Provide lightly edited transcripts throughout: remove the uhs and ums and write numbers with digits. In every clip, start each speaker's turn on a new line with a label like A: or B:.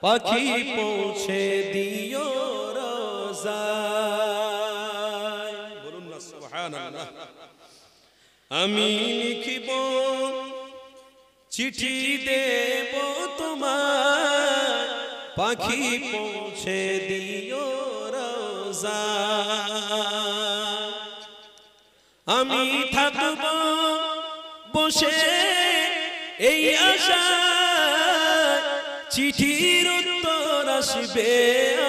A: পাখি পৌঁছে দিও রোজায়। বলুন না সুবহানাল্লাহ। আমি লিখিব চিঠি দেব তোমায়, পাখি পৌঁছে দিও রোজায়। আমি থাকব বসে এই আশায়, চিঠির উত্তর আসবে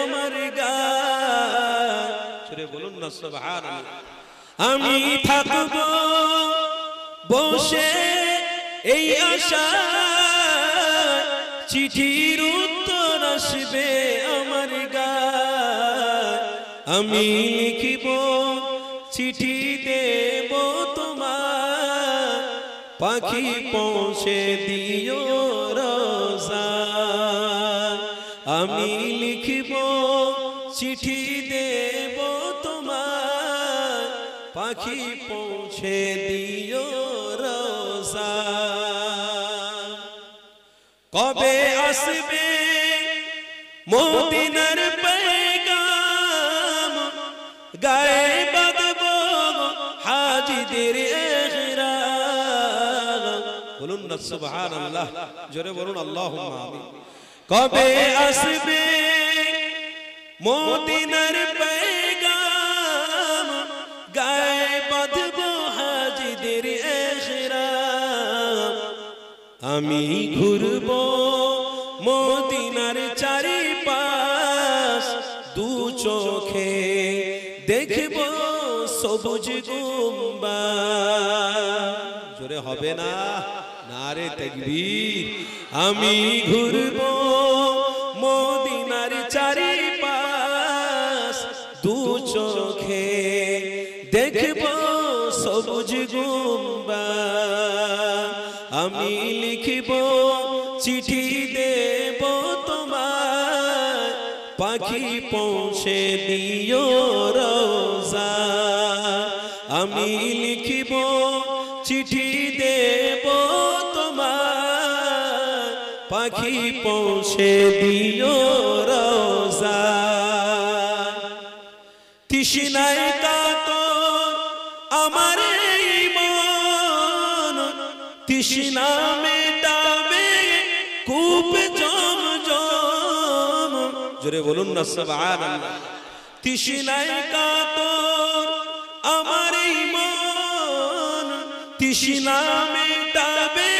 A: আমার গায়। জোরে বলুন না সুবহানাল্লাহ। আমি থাকব বসে এই আশায়, চিঠির উত্তর আসবে আমার গায়। আমি লিখিব চিঠি দেব তোমায়, পাখি পৌঁছে দিও রোজায়। আমি লিখিব চিঠি দেব তোমায়, পাখি পৌঁছে দিও রোজায়। কবে আসবে মদিনার পেগাম, গায়ে বাঁধব হাজিদের ইহরাম। বলুন না সুবহানাল্লাহ। জোরে বলুন আল্লাহুম্মা আমিন। কবে আসবে মদিনার পেগাম, গায়ে বাঁধব হাজিদের ইহরাম। আমি ঘুরব মদিনার চারিপাশ, দু চোখে দেখব সবুজ গুম্বাদ। জোরে হবে না, নারে তাকবীর। আমি ঘুরব মদিনার চারিপাশ, দু চোখে দেখব সবুজ গুম্বাদ। আমি লিখিব চিঠি দেব তোমায়, পাখি পৌঁছে দিও রোজায়। আমি লিখিব চিঠি দেব তোমায়, পাখি পৌঁছে দিও রোজায়। তৃষ্ণায় কাতর আমার এই মন, তৃষ্ণা মেটাবে কূপ জমজম। জোরে বলুন না সুবহানাল্লাহ। তৃষ্ণায় কাতর আমার এই মন, তৃষ্ণা মেটাবে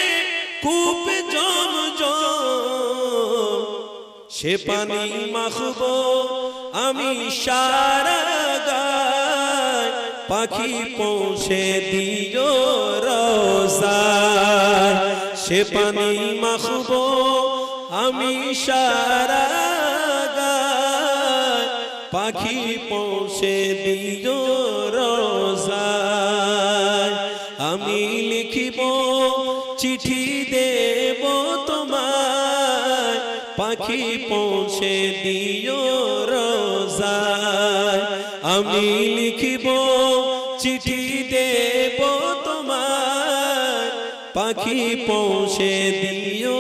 A: কূপ জমজম। সে পানি মাখবো আমি সারা গায়, পাখি পৌঁছে দিও রোজায়। সে পানি মাখবো আমি সারা গায়, পাখি পৌঁছে দিও রোজায়। আমি লিখিব চিঠি দেব তোমায়, পাখি পৌঁছে দিও রোজায়। আমি লিখিব চিঠি দেব তোমায়, পাখি পৌঁছে দিও